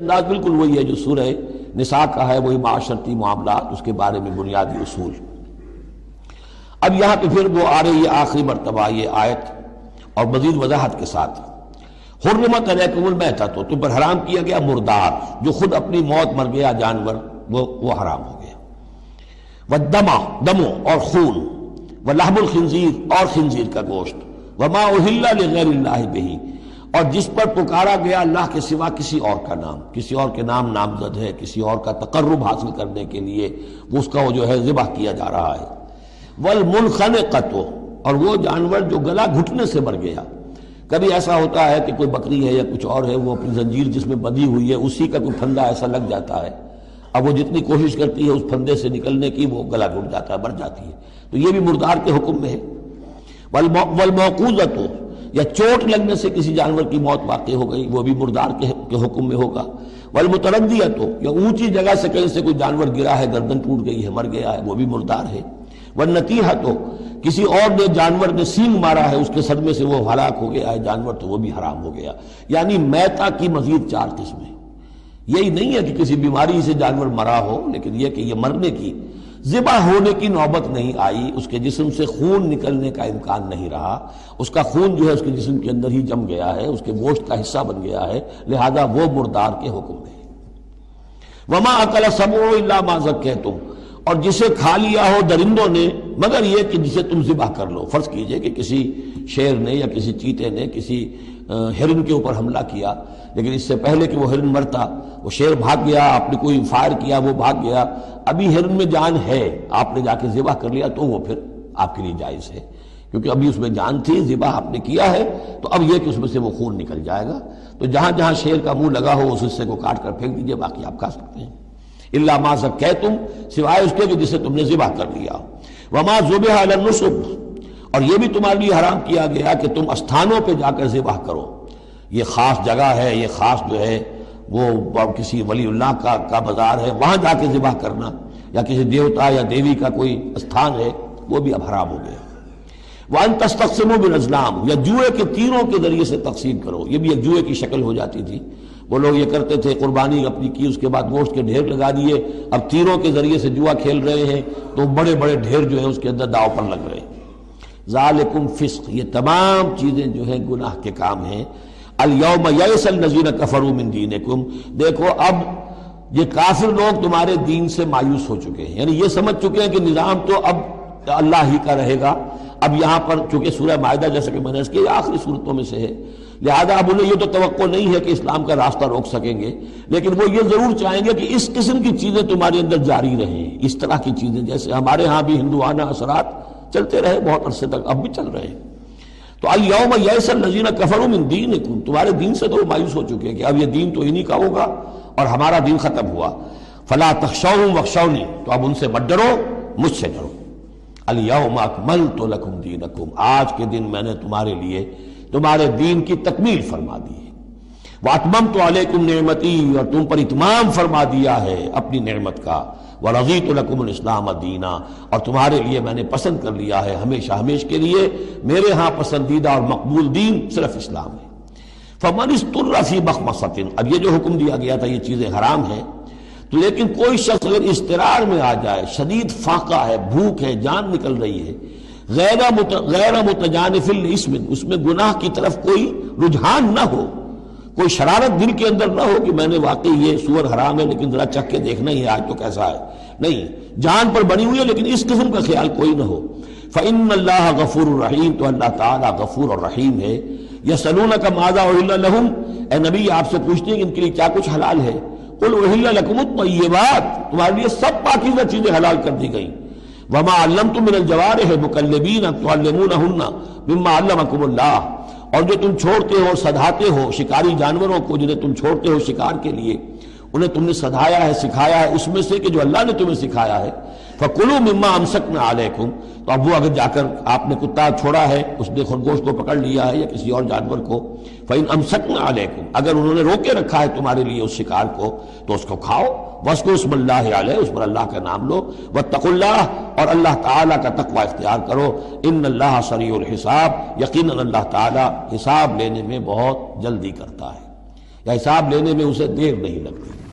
انداز بالکل وہی ہے جو سورہ نساء کا ہے، وہی معاشرتی معاملات، اس کے بارے میں بنیادی اصول۔ اب یہاں پہ پھر وہ آ رہی ہے آخری مرتبہ یہ آیت اور مزید وضاحت کے ساتھ، حرمت علیکم المیتۃ، تم پر حرام کیا گیا مردار، جو خود اپنی موت مر گیا جانور، وہ حرام ہو گیا، والدم، دم اور خون، ولحم الخنزیر اور خنزیر کا گوشت، وما اہل لغیر اللہ بہ، اور جس پر پکارا گیا اللہ کے سوا کسی اور کا نام، کسی اور کے نام نامزد ہے، کسی اور کا تقرب حاصل کرنے کے لیے اس کا وہ جو ہے ذبح کیا جا رہا ہے، والمنخنقۃ، اور وہ جانور جو گلا گھٹنے سے مر گیا۔ کبھی ایسا ہوتا ہے کہ کوئی بکری ہے یا کچھ اور ہے، وہ اپنی زنجیر جس میں بندھی ہوئی ہے اسی کا کوئی پھندا ایسا لگ جاتا ہے، اب وہ جتنی کوشش کرتی ہے اس پھندے سے نکلنے کی وہ گلا گھٹ جاتا ہے، مر جاتی ہے، تو یہ بھی مردار کے حکم میں ہے۔ والموقوذۃ، یا چوٹ لگنے سے کسی جانور کی موت واقع ہو گئی، وہ بھی مردار کے حکم میں ہوگا۔ والمتردیۃ، یا اونچی جگہ سے کہیں سے کوئی جانور گرا ہے، گردن ٹوٹ گئی ہے، مر گیا ہے، وہ بھی مردار ہے۔ والنطیحۃ، کسی اور نے جانور نے سینگ مارا ہے، اس کے صدمے سے وہ ہلاک ہو گیا ہے جانور، تو وہ بھی حرام ہو گیا۔ یعنی میتہ کی مزید 4 قسمیں، یہی نہیں ہے کہ کسی بیماری سے جانور مرا ہو، لیکن یہ کہ یہ مرنے کی، ذبح ہونے کی نوبت نہیں آئی، اس کے جسم سے خون نکلنے کا امکان نہیں رہا، اس کا خون جو ہے اس کے جسم کے اندر ہی جم گیا ہے، اس کے گوشت کا حصہ بن گیا ہے، لہذا وہ مردار کے حکم میں ہے۔ وما اکل السبع الا ما ذکیتم، اور جسے کھا لیا ہو درندوں نے مگر یہ کہ جسے تم ذبح کر لو۔ فرض کیجئے کہ کسی شیر نے یا کسی چیتے نے کسی ہرن کے اوپر حملہ کیا، لیکن اس سے پہلے کہ وہ ہرن مرتا وہ شیر بھاگ گیا، آپ نے کوئی فائر کیا وہ بھاگ گیا، ابھی ہرن میں جان ہے، آپ نے جا کے ذبح کر لیا تو وہ پھر آپ کے لیے جائز ہے، کیونکہ ابھی اس میں جان تھی، ذبح آپ نے کیا ہے، تو اب یہ کہ اس میں سے وہ خون نکل جائے گا، تو جہاں جہاں شیر کا منہ لگا ہو اس حصے کو کاٹ کر پھینک دیجئے، باقی آپ کھا سکتے ہیں۔ الا ما ذکیتم، سوائے اس کے کہ جسے تم نے ذبح کر لیا۔ وما ذبح علی النصب، اور یہ بھی تمہارے لیے حرام کیا گیا کہ تم استھانوں پہ جا کر ذبح کرو، یہ خاص جگہ ہے، یہ خاص جو ہے وہ کسی ولی اللہ کا بازار ہے، وہاں جا کے ذبح کرنا، یا کسی دیوتا یا دیوی کا کوئی استھان ہے، وہ بھی اب حرام ہو گیا۔ وَأَن تَسْتَقْسِمُوا بِالْأَزْلَامِ، یا جوئے کے تیروں کے ذریعے سے تقسیم کرو، یہ بھی ایک جوئے کی شکل ہو جاتی تھی، وہ لوگ یہ کرتے تھے، قربانی اپنی کی، اس کے بعد گوشت کے ڈھیر لگا دیے، اب تیروں کے ذریعے سے جوا کھیل رہے ہیں تو بڑے بڑے ڈھیر جو ہے اس کے اندر داؤ پر لگ رہے ہیں۔ ذالکم فسق، یہ تمام چیزیں جو ہیں گناہ کے کام ہیں۔ الیوم یئس الذین کفروا من دینکم، دیکھو اب یہ کافر لوگ تمہارے دین سے مایوس ہو چکے ہیں، یعنی یہ سمجھ چکے ہیں کہ نظام تو اب اللہ ہی کا رہے گا۔ اب یہاں پر چونکہ سورہ مائدہ جیسا کہ میں نے اس کی آخری صورتوں میں سے ہے، لہذا اب انہیں یہ تو توقع نہیں ہے کہ اسلام کا راستہ روک سکیں گے، لیکن وہ یہ ضرور چاہیں گے کہ اس قسم کی چیزیں تمہارے اندر جاری رہیں، اس طرح کی چیزیں جیسے ہمارے ہاں بھی ہندوانہ اثرات چلتے رہے بہت عرصے تک، اب بھی چل رہے ہیں۔ تو الیوم یئس الذین کفروا من دینکم، تمہارے دین سے تو وہ مایوس ہو چکے ہیں کہ اب یہ دین تو انہی کا ہوگا اور ہمارا دین ختم ہوا۔ فلا تخشوہم واخشونی، تو اب ان سے مت ڈرو، مجھ سے ڈرو۔ الیوم اکملت لکم دینکم، آج کے دن میں نے تمہارے لیے تمہارے دین کی تکمیل فرما دی ہے۔ واتممت علیکم نعمتی، اور تم پر اتمام فرما دیا ہے اپنی نعمت کا۔ ورضیت لکم الاسلام دینا، اور تمہارے لیے میں نے پسند کر لیا ہے ہمیشہ ہمیش کے لیے میرے ہاں پسندیدہ اور مقبول دین صرف اسلام ہے۔ فمن اضطر فی مخمصۃ، اب یہ جو حکم دیا گیا تھا یہ چیزیں حرام ہیں، تو لیکن کوئی شخص اگر اضطرار میں آ جائے، شدید فاقہ ہے، بھوک ہے، جان نکل رہی ہے، غیر متجانف لاسم، اس میں گناہ کی طرف کوئی رجحان نہ ہو، کوئی شرارت دل کے اندر نہ ہو کہ میں نے واقعی یہ سور حرام ہے لیکن ذرا چکھ کے دیکھنا ہی ہے آج تو کیسا ہے، نہیں، جان پر بنی ہوئی ہے لیکن اس قسم کا خیال کوئی نہ ہو۔ فإن اللہ غفور الرحیم، تو اللہ تعالیٰ غفور اور رحیم ہے۔ یسألونک ماذا أحل لهم، اے نبی آپ سے پوچھتے ہیں کہ ان کے لیے کیا کچھ حلال ہے۔ قل أحل لكم الطیبات، تمہارے لیے سب پاکیزہ چیزیں حلال کر دی گئیں۔ وما علمتم من الجوارح مکلبین تعلمونہن مما علمکم اللہ، اور جو تم چھوڑتے ہو اور سدھاتے ہو شکاری جانوروں کو، جنہیں تم چھوڑتے ہو شکار کے لیے، انہیں تم نے سدھایا ہے، سکھایا ہے اس میں سے کہ جو اللہ نے تمہیں سکھایا ہے۔ فَكُلُوا مِمَّا أَمْسَكْنَا عَلَيْكُمْ، تو اب وہ اگر جا کر آپ نے کتا چھوڑا ہے، اس نے خرگوش کو پکڑ لیا ہے یا کسی اور جانور کو، فَإِنْ أَمْسَكْنَا عَلَيْكُمْ، اگر انہوں نے روکے رکھا ہے تمہارے لیے اس شکار کو تو اس کو کھاؤ۔ وَاذْكُرُوا اسْمَ اللَّهِ عَلَيْهِ، اس پر اللہ کا نام لو۔ وَاتَّقُوا اللَّهَ، اور اللہ تعالیٰ کا تقوی اختیار کرو۔ إِنَّ اللَّهَ سَرِيعُ الْحِسَابِ، یقیناً اللہ تعالیٰ حساب لینے میں بہت جلدی کرتا ہے۔ یا حساب لینے میں اسے دیر نہیں لگتی۔